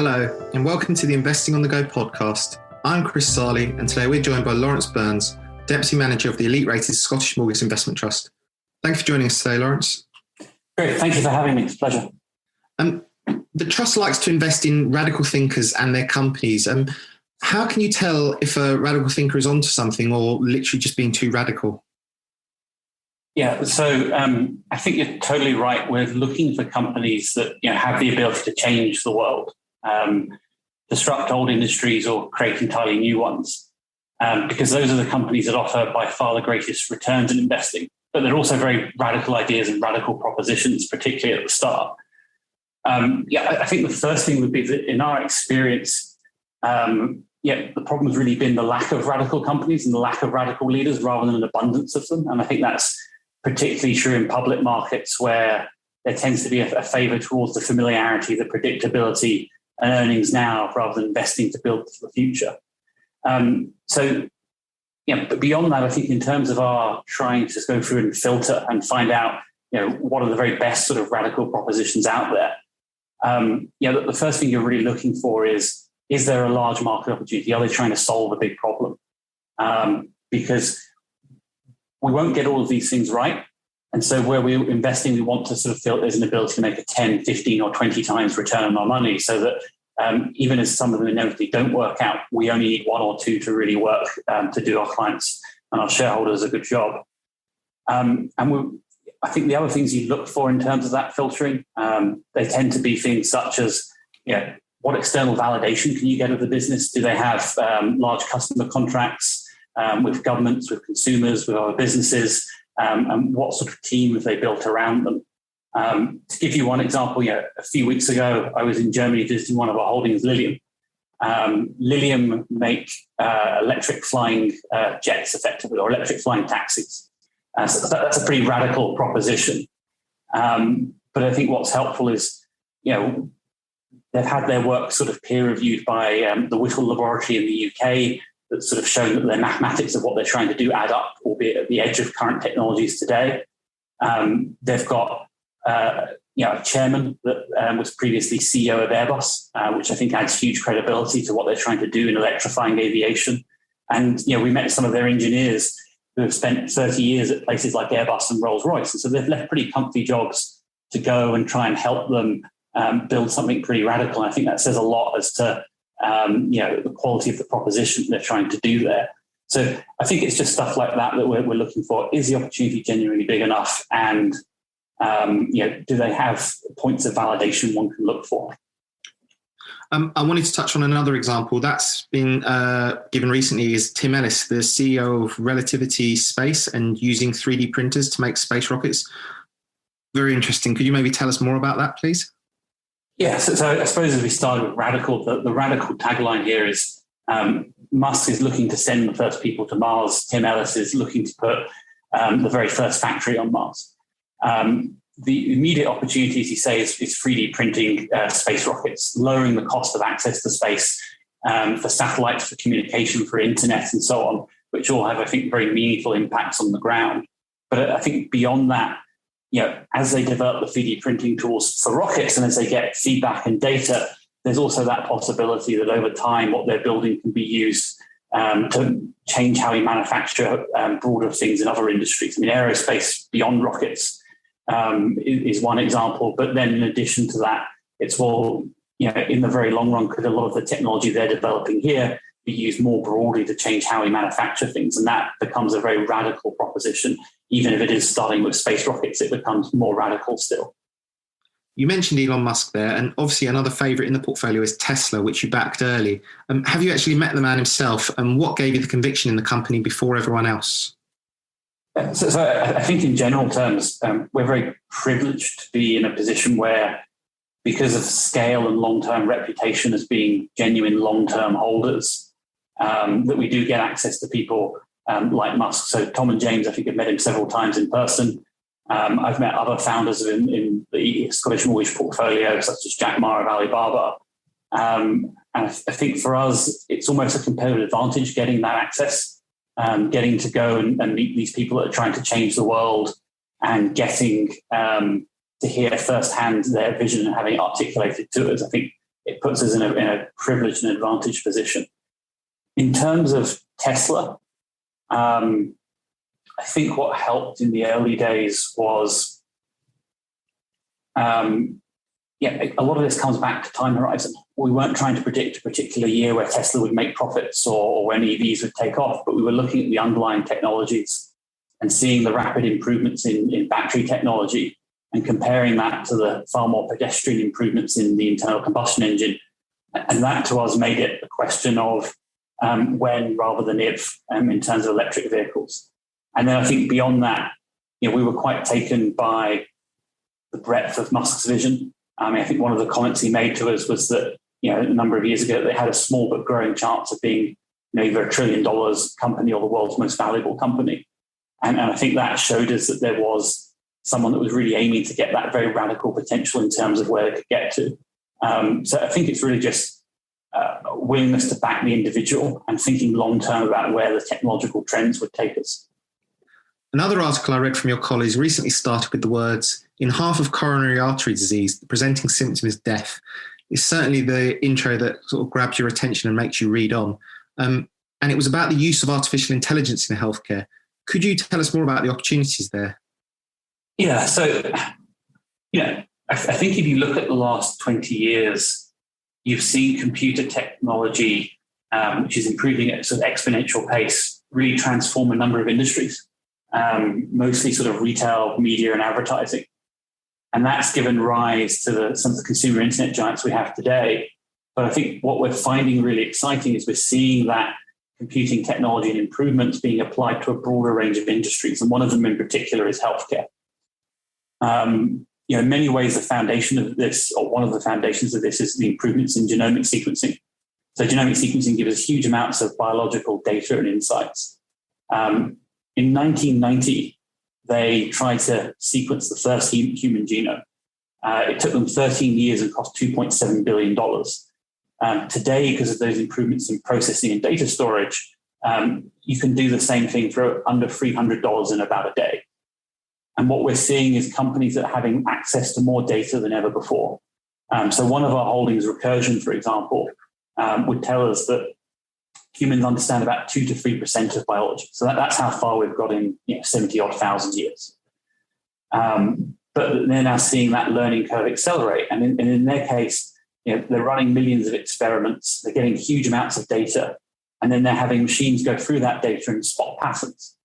Hello, and welcome to the Investing on the Go podcast. I'm Chris Sarley, and today we're joined by Lawrence Burns, Deputy Manager of the elite rated Scottish Mortgage Investment Trust. Thank you for joining us today, Lawrence. Great, thank you for having me. It's a pleasure. The Trust likes to invest in radical thinkers and their companies. How can you tell if a radical thinker is onto something or literally just being too radical? Yeah, so I think you're totally right. We're looking for companies that have the ability to change the world, disrupt old industries or create entirely new ones, because those are the companies that offer by far the greatest returns in investing. But they're also very radical ideas and radical propositions, particularly at the start. I think the first thing would be that in our experience, the problem has really been the lack of radical companies and the lack of radical leaders rather than an abundance of them. And I think that's particularly true in public markets where there tends to be a favour towards the familiarity, the predictability and earnings now rather than investing to build for the future. But beyond that, I think in terms of our trying to go through and filter and find out, what are the very best sort of radical propositions out there. The first thing you're really looking for is there a large market opportunity? Are they trying to solve a big problem? Because we won't get all of these things right. And so where we're investing, we want to sort of feel there's an ability to make a 10, 15 or 20 times return on our money so that even as some of them inevitably don't work out, we only need one or two to really work to do our clients and our shareholders a good job. I think the other things you look for in terms of that filtering, they tend to be things such as, what external validation can you get of the business? Do they have large customer contracts with governments, with consumers, with other businesses? And what sort of team have they built around them? To give you one example, a few weeks ago, I was in Germany visiting one of our holdings, Lilium. Lilium make electric flying jets effectively, or electric flying taxis. So that's a pretty radical proposition. But I think what's helpful is, they've had their work sort of peer reviewed by the Whittle Laboratory in the UK that's sort of shown that their mathematics of what they're trying to do add up, albeit at the edge of current technologies today. They've got a chairman that was previously CEO of Airbus, which I think adds huge credibility to what they're trying to do in electrifying aviation. And, we met some of their engineers who have spent 30 years at places like Airbus and Rolls-Royce. And so they've left pretty comfy jobs to go and try and help them build something pretty radical. And I think that says a lot as to, the quality of the proposition they're trying to do there. So I think it's just stuff like that we're looking for. Is the opportunity genuinely big enough? And, do they have points of validation one can look for? I wanted to touch on another example that's been given recently is Tim Ellis, the CEO of Relativity Space and using 3D printers to make space rockets. Very interesting. Could you maybe tell us more about that, please? Yeah, so I suppose as we started with radical, the radical tagline here is Musk is looking to send the first people to Mars. Tim Ellis is looking to put the very first factory on Mars. The immediate opportunities, he says, is 3D printing space rockets, lowering the cost of access to space for satellites, for communication, for internet, and so on, which all have, I think, very meaningful impacts on the ground. But I think beyond that, as they develop the 3D printing tools for rockets and as they get feedback and data, there's also that possibility that over time, what they're building can be used to change how we manufacture broader things in other industries. I mean, aerospace beyond rockets is one example. But then in addition to that, it's in the very long run, could a lot of the technology they're developing here be used more broadly to change how we manufacture things? And that becomes a very radical proposition. Even if it is starting with space rockets, it becomes more radical still. You mentioned Elon Musk there, and obviously another favourite in the portfolio is Tesla, which you backed early. Have you actually met the man himself, and what gave you the conviction in the company before everyone else? So I think in general terms, we're very privileged to be in a position where, because of scale and long-term reputation as being genuine long-term holders, that we do get access to people like Musk. So Tom and James, I think, have met him several times in person. I've met other founders in the Scottish Mortgage portfolio, such as Jack Ma of Alibaba. And I think for us, it's almost a competitive advantage getting that access, getting to go and meet these people that are trying to change the world and getting to hear firsthand their vision and having it articulated to us. I think it puts us in a privileged and advantaged position. In terms of Tesla, I think what helped in the early days was, a lot of this comes back to time horizon. We weren't trying to predict a particular year where Tesla would make profits or when EVs would take off, but we were looking at the underlying technologies and seeing the rapid improvements in battery technology and comparing that to the far more pedestrian improvements in the internal combustion engine. And that to us made it a question of when rather than if in terms of electric vehicles. And then I think beyond that, we were quite taken by the breadth of Musk's vision. I think one of the comments he made to us was that, a number of years ago, they had a small but growing chance of being either $1 trillion company or the world's most valuable company. And I think that showed us that there was someone that was really aiming to get that very radical potential in terms of where they could get to. So I think it's really just willingness to back the individual and thinking long-term about where the technological trends would take us. Another article I read from your colleagues recently started with the words, "In half of coronary artery disease, the presenting symptom is death." It's certainly the intro that sort of grabs your attention and makes you read on. And it was about the use of artificial intelligence in healthcare. Could you tell us more about the opportunities there? Yeah, so, I think if you look at the last 20 years, you've seen computer technology, which is improving at sort of exponential pace, really transform a number of industries. Mostly sort of retail, media, and advertising. And that's given rise to some of the consumer internet giants we have today. But I think what we're finding really exciting is we're seeing that computing technology and improvements being applied to a broader range of industries. And one of them in particular is healthcare. In many ways, the foundation of this, or one of the foundations of this, is the improvements in genomic sequencing. So genomic sequencing gives us huge amounts of biological data and insights. In 1990, they tried to sequence the first human genome. It took them 13 years and cost $2.7 billion. Today, because of those improvements in processing and data storage, you can do the same thing for under $300 in about a day. And what we're seeing is companies that are having access to more data than ever before. So one of our holdings, Recursion, for example, would tell us that humans understand about 2 to 3% of biology. So that's how far we've got in 70-odd thousand years. But they're now seeing that learning curve accelerate. And in their case, they're running millions of experiments. They're getting huge amounts of data. And then they're having machines go through that data and spot patterns.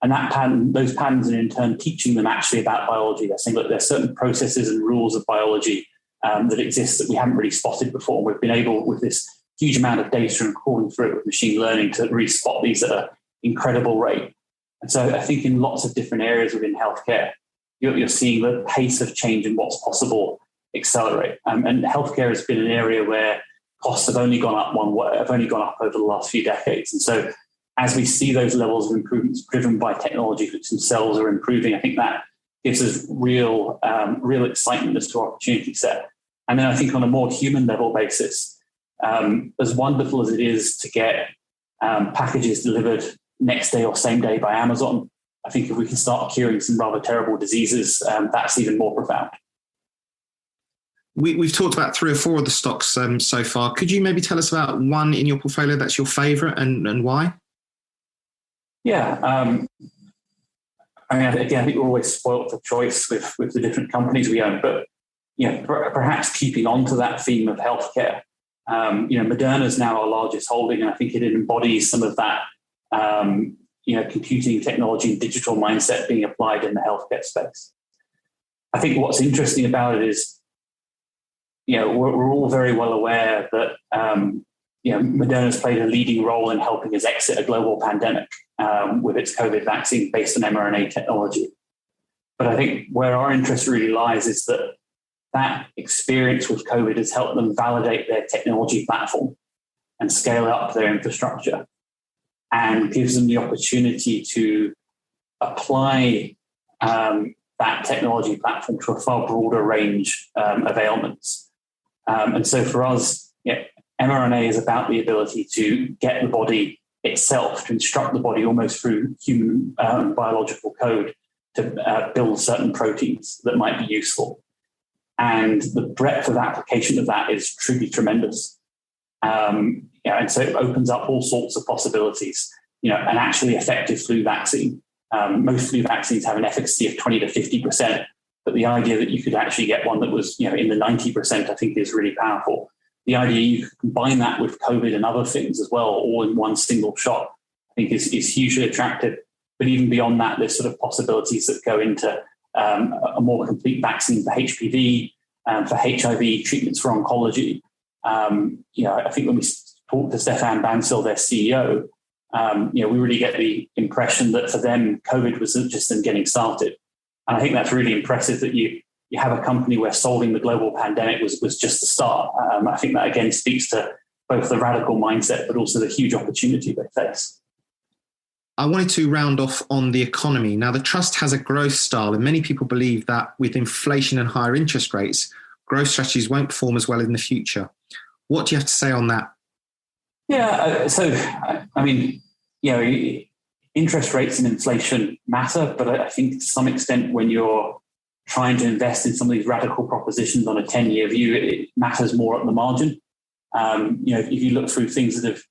And those patterns are in turn teaching them actually about biology. They're saying, look, there's certain processes and rules of biology that exist that we haven't really spotted before. We've been able, with this huge amount of data and crawling through it with machine learning, to really spot these at an incredible rate. And so I think in lots of different areas within healthcare, you're seeing the pace of change and what's possible accelerate. And healthcare has been an area where costs have only gone up over the last few decades. And so as we see those levels of improvements driven by technologies which themselves are improving, I think that gives us real excitement as to our opportunity set. And then I think on a more human level basis, as wonderful as it is to get packages delivered next day or same day by Amazon, I think if we can start curing some rather terrible diseases, that's even more profound. We've talked about 3 or 4 of the stocks so far. Could you maybe tell us about one in your portfolio that's your favorite and why? Yeah. I think we're always spoilt for choice with the different companies we own, but perhaps keeping on to that theme of healthcare. Moderna is now our largest holding, and I think it embodies some of that computing technology and digital mindset being applied in the healthcare space. I think what's interesting about it is, we're all very well aware that Moderna's played a leading role in helping us exit a global pandemic with its COVID vaccine based on mRNA technology. But I think where our interest really lies is that experience with COVID has helped them validate their technology platform and scale up their infrastructure, and gives them the opportunity to apply that technology platform to a far broader range of ailments. And so for us, mRNA is about the ability to get the body itself, to instruct the body almost through human biological code to build certain proteins that might be useful. And the breadth of application of that is truly tremendous. And so it opens up all sorts of possibilities. An actually effective flu vaccine. Most flu vaccines have an efficacy of 20 to 50%, but the idea that you could actually get one that was, in the 90%, I think is really powerful. The idea you could combine that with COVID and other things as well, all in one single shot, I think is hugely attractive. But even beyond that, there's sort of possibilities that go into a more complete vaccine for HPV, for HIV, treatments for oncology. I think when we talk to Stefan Bancel, their CEO, we really get the impression that for them, COVID was just them getting started. And I think that's really impressive that you have a company where solving the global pandemic was just the start. I think that, again, speaks to both the radical mindset, but also the huge opportunity they face. I wanted to round off on the economy. Now, the trust has a growth style, and many people believe that with inflation and higher interest rates, growth strategies won't perform as well in the future. What do you have to say on that? Yeah, interest rates and inflation matter, but I think to some extent when you're trying to invest in some of these radical propositions on a 10-year view, it matters more at the margin. If you look through things that have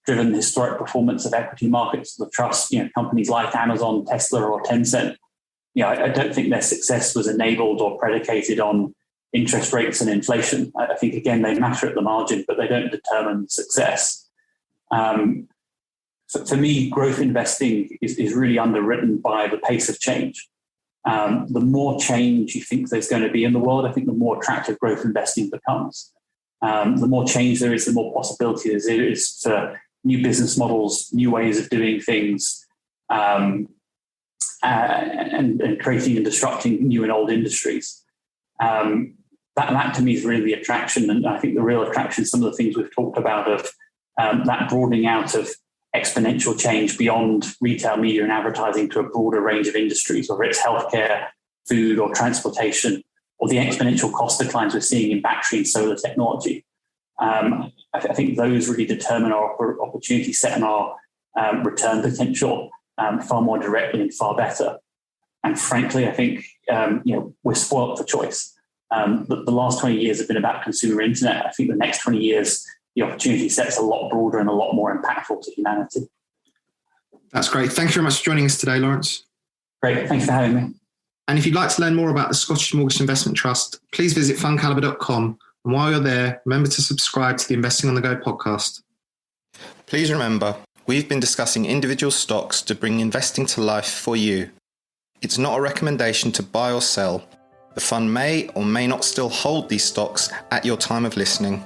driven the historic performance of equity markets, the trust, companies like Amazon, Tesla, or Tencent, I don't think their success was enabled or predicated on interest rates and inflation. I think, again, they matter at the margin, but they don't determine success. For me, growth investing is really underwritten by the pace of change. The more change you think there's going to be in the world, I think the more attractive growth investing becomes. The more change there is, the more possibility there is for new business models, new ways of doing things, and creating and disrupting new and old industries. That to me is really the attraction. And I think the real attraction is some of the things we've talked about of that broadening out of exponential change beyond retail, media, and advertising to a broader range of industries, whether it's healthcare, food, or transportation, or the exponential cost declines we're seeing in battery and solar technology. I think those really determine our opportunity set and our return potential far more directly and far better. And frankly, I think we're spoiled for choice. The last 20 years have been about consumer internet. I think the next 20 years, the opportunity set's a lot broader and a lot more impactful to humanity. That's great. Thank you very much for joining us today, Lawrence. Great. Thanks for having me. And if you'd like to learn more about the Scottish Mortgage Investment Trust, please visit FundCalibre.com. And while you're there, remember to subscribe to the Investing on the Go podcast. Please remember, we've been discussing individual stocks to bring investing to life for you. It's not a recommendation to buy or sell. The fund may or may not still hold these stocks at your time of listening.